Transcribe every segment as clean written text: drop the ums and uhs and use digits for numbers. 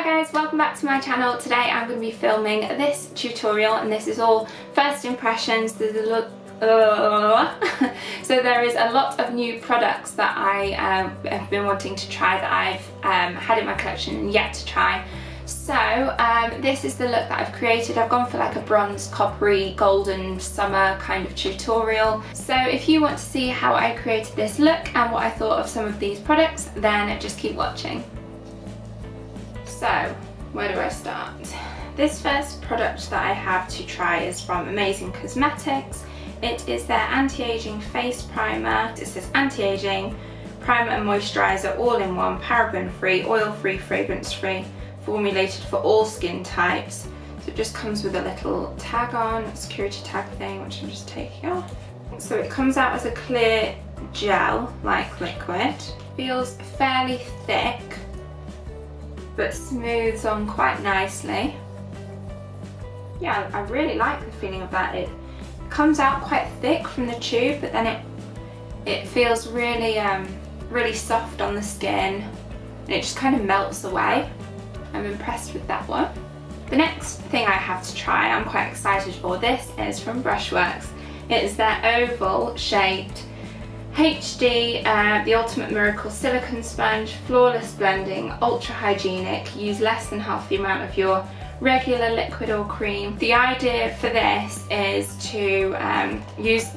Hi guys, welcome back to my channel. Today I'm going to be filming this tutorial and this is all first impressions. So there is a lot of new products that I have been wanting to try that I've had in my collection and yet to try. So this is the look that I've created. I've gone for like a bronze, coppery, golden summer kind of tutorial. So if you want to see how I created this look and what I thought of some of these products, then just keep watching. So, where do I start? This first product that I have to try is from Amazing Cosmetics. It is their anti-aging face primer. It says anti-aging, primer and moisturizer all in one, paraben-free, oil-free, fragrance-free, formulated for all skin types. So it just comes with a little tag on, security tag thing, which I'm just taking off. So it comes out as a clear gel-like liquid. Feels fairly thick, but smooths on quite nicely. Yeah, I really like the feeling of that. It comes out quite thick from the tube, but then it feels really really soft on the skin and it just kind of melts away. I'm impressed with that one. The next thing I have to try, I'm quite excited for. This is from Brushworks. It is their oval shaped HD, the Ultimate Miracle Silicone Sponge, flawless blending, ultra hygienic, use less than half the amount of your regular liquid or cream. The idea for this is to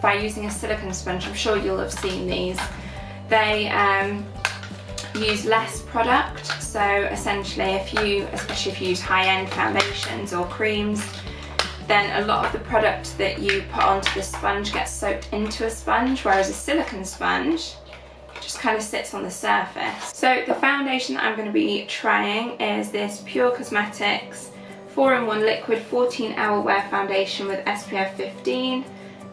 by using a silicone sponge. I'm sure you'll have seen these. They use less product, so essentially especially if you use high-end foundations or creams, then a lot of the product that you put onto the sponge gets soaked into a sponge, whereas a silicone sponge just kind of sits on the surface. So the foundation that I'm going to be trying is this Pure Cosmetics 4-in-1 liquid 14-hour wear foundation with SPF 15,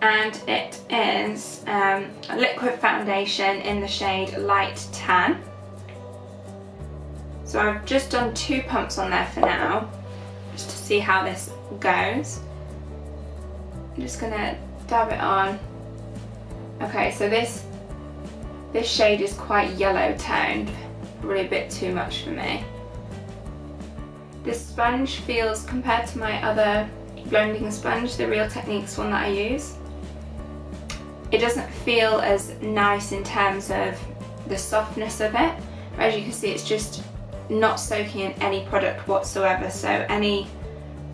and it is a liquid foundation in the shade Light Tan. So I've just done 2 pumps on there for now, just to see how this goes. I'm just gonna dab it on. Okay, so this shade is quite yellow toned, probably a bit too much for me. This sponge feels, compared to my other blending sponge, the Real Techniques one that I use, it doesn't feel as nice in terms of the softness of it. But as you can see, it's just not soaking in any product whatsoever, so any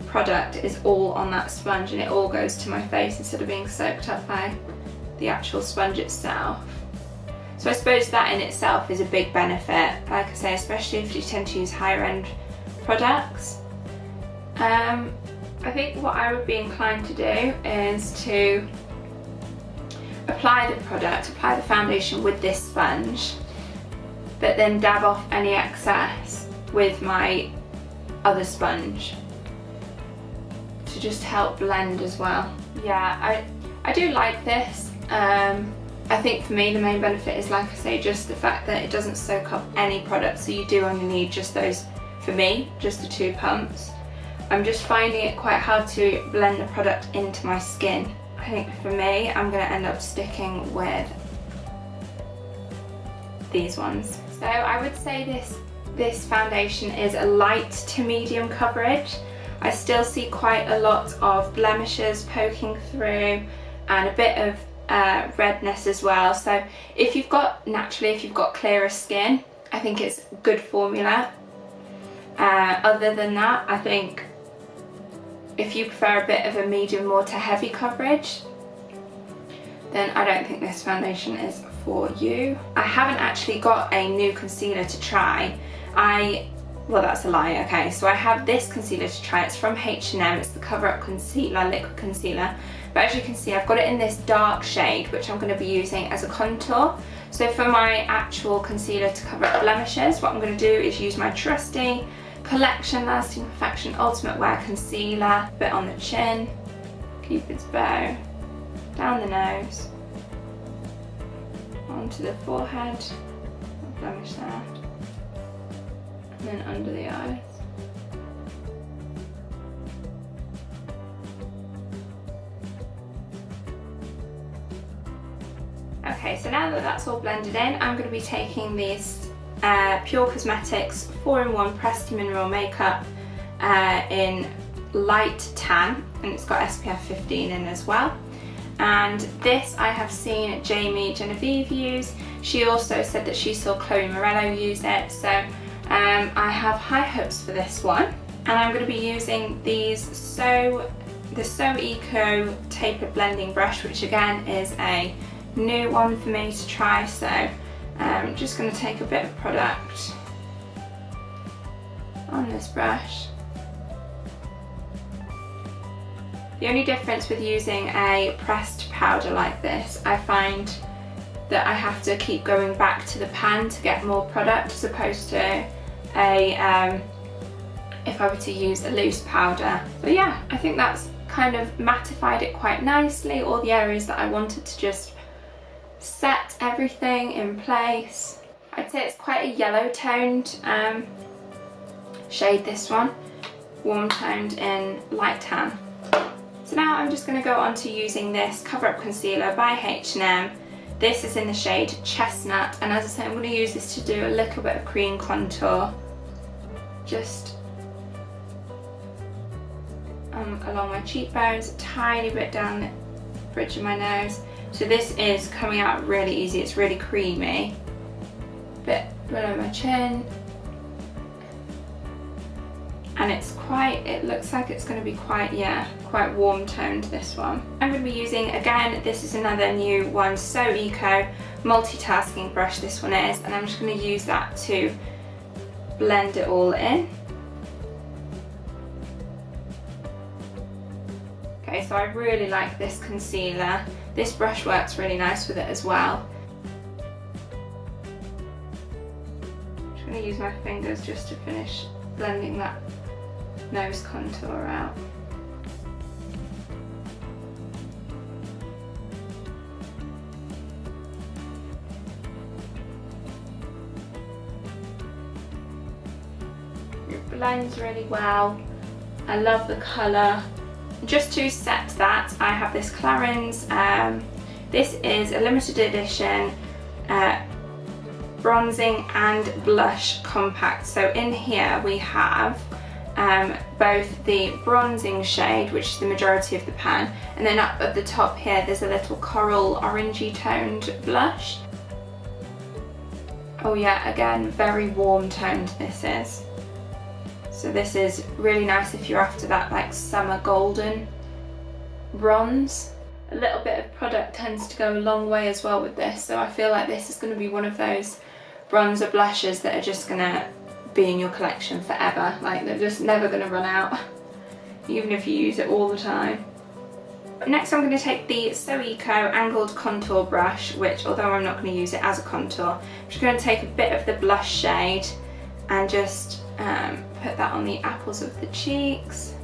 product is all on that sponge and it all goes to my face instead of being soaked up by the actual sponge itself. So I suppose that in itself is a big benefit, like I say, especially if you tend to use higher end products. I think what I would be inclined to do is to apply the foundation with this sponge, but then dab off any excess with my other sponge to just help blend as well. Yeah, I do like this. I think for me the main benefit is, like I say, just the fact that it doesn't soak up any product, so you do only need just those, for me, just the 2 pumps. I'm just finding it quite hard to blend the product into my skin. I think for me, I'm going to end up sticking with these ones. So I would say this foundation is a light to medium coverage. I still see quite a lot of blemishes poking through and a bit of redness as well. So if you've got clearer skin, I think it's good formula. Other than that, I think if you prefer a bit of a medium, more to heavy coverage, then I don't think this foundation is for you. I haven't actually got a new concealer to try. Well, that's a lie. Okay, so I have this concealer to try. It's from H&M. It's the Cover Up Concealer, liquid concealer. But as you can see, I've got it in this dark shade, which I'm going to be using as a contour. So for my actual concealer to cover up blemishes, what I'm going to do is use my trusty Collection Lasting Perfection Ultimate Wear Concealer. Bit on the chin, Cupid's bow, down the nose, onto the forehead, blemish there, and then under the eyes. Okay, so now that that's all blended in, I'm going to be taking this Pure Cosmetics 4-in-1 Pressed Mineral Makeup in light tan, and it's got SPF 15 in as well. And this I have seen Jamie Genevieve use. She also said that she saw Chloe Morello use it, so I have high hopes for this one. And I'm going to be using the So Eco Tapered Blending Brush, which again is a new one for me to try. So I'm just going to take a bit of product on this brush. The only difference with using a pressed powder like this, I find that I have to keep going back to the pan to get more product, as opposed to if I were to use a loose powder. But yeah, I think that's kind of mattified it quite nicely, all the areas that I wanted to just set everything in place. I'd say it's quite a yellow toned shade, this one, warm toned in light tan. So now I'm just going to go on to using this Cover Up Concealer by H&M. This is in the shade Chestnut, and as I said, I'm going to use this to do a little bit of cream contour, just along my cheekbones, a tiny bit down the bridge of my nose. So this is coming out really easy, it's really creamy. Bit below my chin. And it's quite, it looks like it's going to be quite, yeah, quite warm toned, this one. I'm going to be using, again, this is another new one, So Eco multitasking brush this one is, and I'm just going to use that to blend it all in. Okay, so I really like this concealer. This brush works really nice with it as well. I'm just going to use my fingers just to finish blending that nose contour out. It blends really well. I love the colour. Just to set that, I have this Clarins. This is a limited edition bronzing and blush compact. So in here we have both the bronzing shade, which is the majority of the pan, and then up at the top here there's a little coral orangey toned blush. Oh yeah, again, very warm toned this is. So this is really nice if you're after that like summer golden bronze. A little bit of product tends to go a long way as well with this, so I feel like this is going to be one of those bronzer blushes that are just going to be in your collection forever. Like, they're just never going to run out, even if you use it all the time. Next I'm going to take the So Eco Angled Contour Brush, which, although I'm not going to use it as a contour, I'm just going to take a bit of the blush shade and just put that on the apples of the cheeks.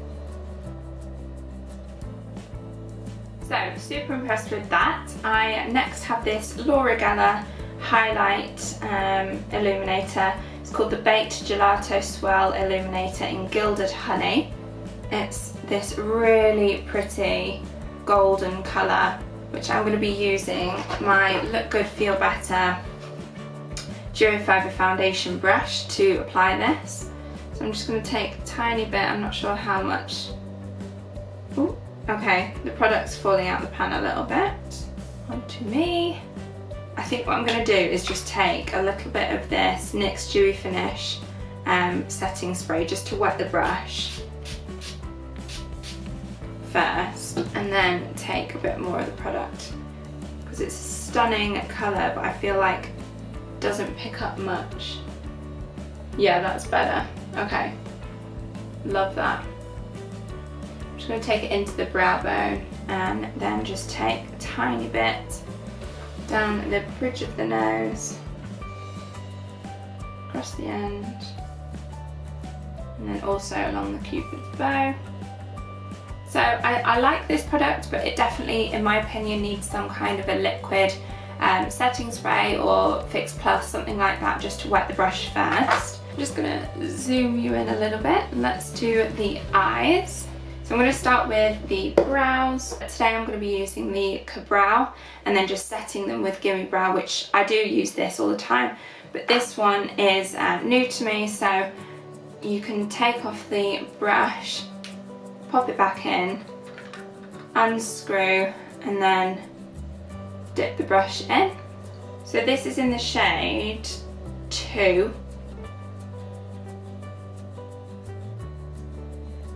So, super impressed with that. I next have this Laura Geller Highlight Illuminator. It's called the Baked Gelato Swirl Illuminator in Gilded Honey. It's this really pretty golden colour, which I'm going to be using my Look Good Feel Better Duo Fibre Foundation brush to apply this. So I'm just going to take a tiny bit, I'm not sure how much. Ooh, okay, the product's falling out the pan a little bit. Onto me. I think what I'm going to do is just take a little bit of this NYX Dewy Finish setting spray just to wet the brush first, and then take a bit more of the product, because it's a stunning colour, but I feel like it doesn't pick up much. Yeah, that's better. Okay, love that. I'm just going to take it into the brow bone and then just take a tiny bit down the bridge of the nose, across the end, and then also along the cupid's bow. So I like this product, but it definitely, in my opinion, needs some kind of a liquid setting spray or Fix Plus, something like that, just to wet the brush first. I'm just going to zoom you in a little bit. Let's do the eyes. So I'm going to start with the brows. Today I'm going to be using the Ka-Brow and then just setting them with Gimme Brow, which I do use this all the time, but this one is new to me, so you can take off the brush, pop it back in, unscrew, and then dip the brush in. So this is in the shade 2.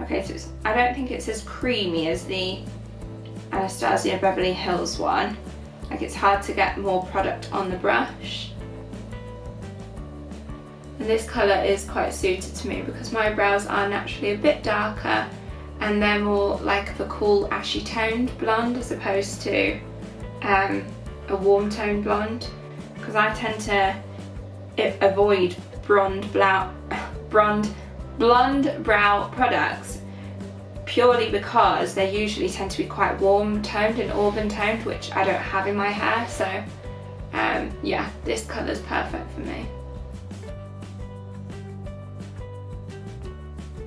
Okay, so I don't think it's as creamy as the Anastasia Beverly Hills one. Like, it's hard to get more product on the brush. And this colour is quite suited to me because my brows are naturally a bit darker and they're more like the cool ashy toned blonde as opposed to a warm toned blonde, because I tend to avoid blonde brow products purely because they usually tend to be quite warm toned and auburn toned, which I don't have in my hair. So yeah, this colour is perfect for me.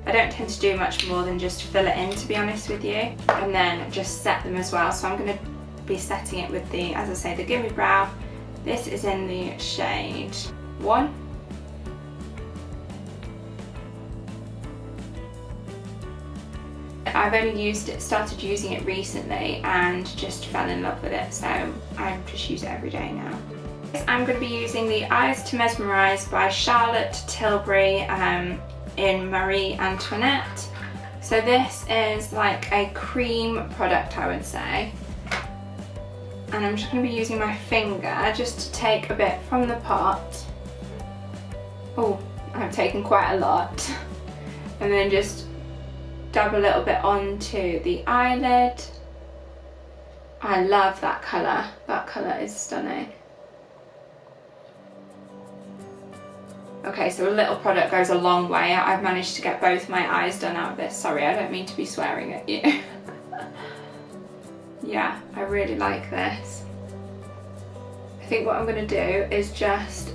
I don't tend to do much more than just fill it in, to be honest with you, and then just set them as well. So I'm going to be setting it with the, as I say, the Gimme Brow. This is in the shade 1. I've only started using it recently and just fell in love with it, so I just use it every day now. I'm going to be using the Eyes to Mesmerise by Charlotte Tilbury in Marie Antoinette. So this is like a cream product, I would say. And I'm just going to be using my finger just to take a bit from the pot. Oh, I've taken quite a lot. And then just dab a little bit onto the eyelid. I love that colour. That colour is stunning. Okay, so a little product goes a long way. I've managed to get both my eyes done out of this. Sorry, I don't mean to be swearing at you. Yeah, I really like this. I think what I'm going to do is just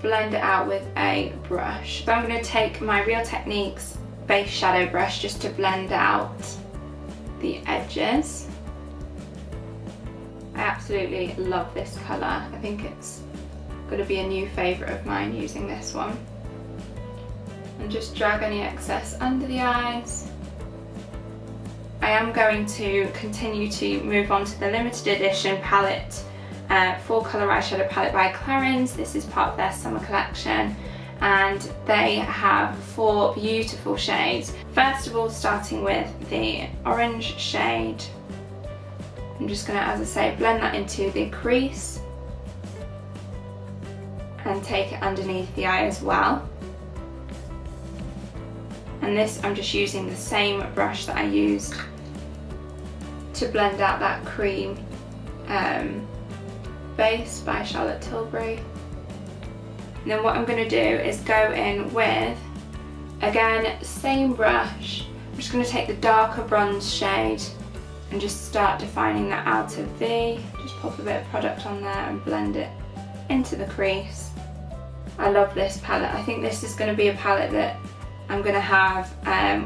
blend it out with a brush. So I'm going to take my Real Techniques base shadow brush just to blend out the edges. I absolutely love this colour. I think it's going to be a new favourite of mine, using this one. And just drag any excess under the eyes. I am going to continue to move on to the limited edition palette, 4-colour eyeshadow palette by Clarins. This is part of their summer collection and they have 4 beautiful shades. First of all, starting with the orange shade. I'm just going to, as I say, blend that into the crease and take it underneath the eye as well. And this, I'm just using the same brush that I used to blend out that cream base by Charlotte Tilbury. And then what I'm going to do is go in with, again, same brush. I'm just going to take the darker bronze shade and just start defining that outer V. Just pop a bit of product on there and blend it into the crease. I love this palette. I think this is going to be a palette that I'm going to have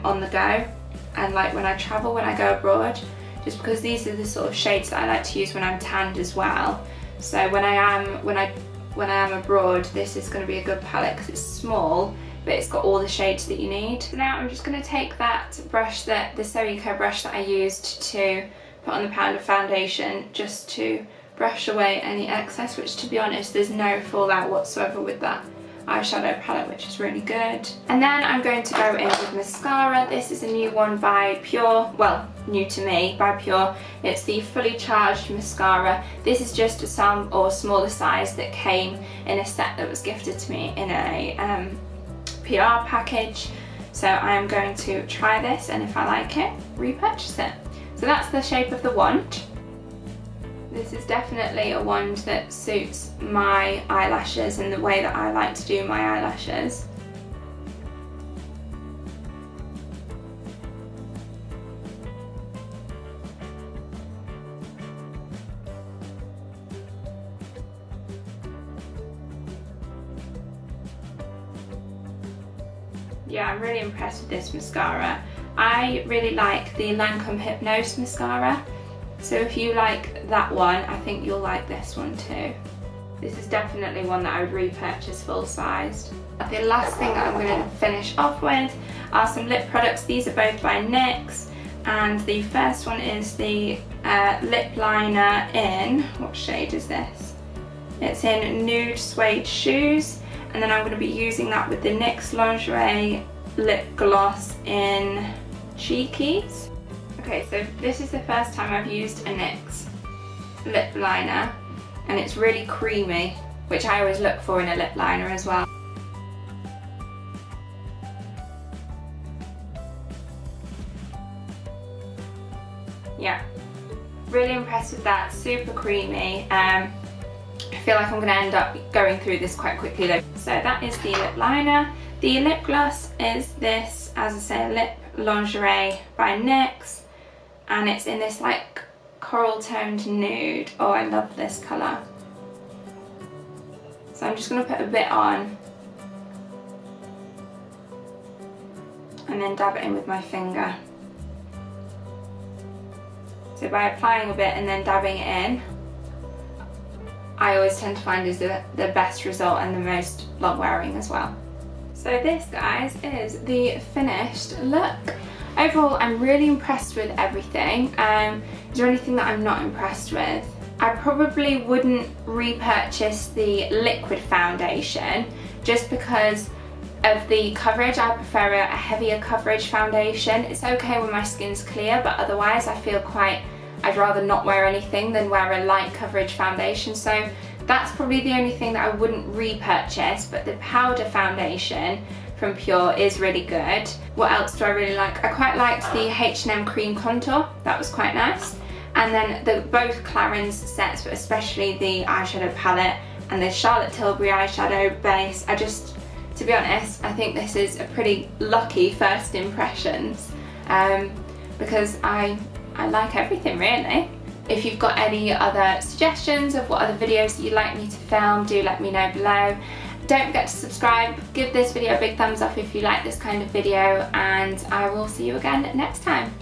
on the go, and like when I travel, when I go abroad, just because these are the sort of shades that I like to use when I'm tanned as well. So when I am abroad, this is going to be a good palette because it's small, but it's got all the shades that you need. So now I'm just going to take that brush, the Soico brush that I used to put on the powder foundation, just to brush away any excess, which, to be honest, there's no fallout whatsoever with that eyeshadow palette, which is really good. And then I'm going to go in with mascara. This is a new one by Pure, well, new to me, by Pure. It's the Fully Charged Mascara. This is just a smaller size that came in a set that was gifted to me in a PR package. So I am going to try this, and if I like it, repurchase it. So that's the shape of the wand. This is definitely a wand that suits my eyelashes and the way that I like to do my eyelashes. Yeah, I'm really impressed with this mascara. I really like the Lancome Hypnose mascara. So if you like that one, I think you'll like this one too. This is definitely one that I would repurchase full-sized. The last thing that I'm going to finish off with are some lip products. These are both by NYX, and the first one is the lip liner in, what shade is this? It's in Nude Suede Shoes, and then I'm going to be using that with the NYX Lingerie lip gloss in Cheekies. Okay, so this is the first time I've used a NYX lip liner, and it's really creamy, which I always look for in a lip liner as well. Yeah, really impressed with that, super creamy. I feel like I'm going to end up going through this quite quickly though. So that is the lip liner. The lip gloss is this, as I say, Lip Lingerie by NYX, and it's in this like coral toned nude. Oh, I love this colour. So I'm just going to put a bit on and then dab it in with my finger. So by applying a bit and then dabbing it in, I always tend to find is the best result and the most long wearing as well. So this, guys, is the finished look. Overall, I'm really impressed with everything. Is there anything that I'm not impressed with? I probably wouldn't repurchase the liquid foundation just because of the coverage. I prefer a heavier coverage foundation. It's okay when my skin's clear, but otherwise I feel I'd rather not wear anything than wear a light coverage foundation. So that's probably the only thing that I wouldn't repurchase, but the powder foundation from Pure is really good. What else do I really like? I quite liked the H&M Cream Contour, that was quite nice. And then both Clarins sets, but especially the eyeshadow palette and the Charlotte Tilbury eyeshadow base. To be honest, I think this is a pretty lucky first impressions because I like everything really. If you've got any other suggestions of what other videos that you'd like me to film, do let me know below. Don't forget to subscribe, give this video a big thumbs up if you like this kind of video, and I will see you again next time.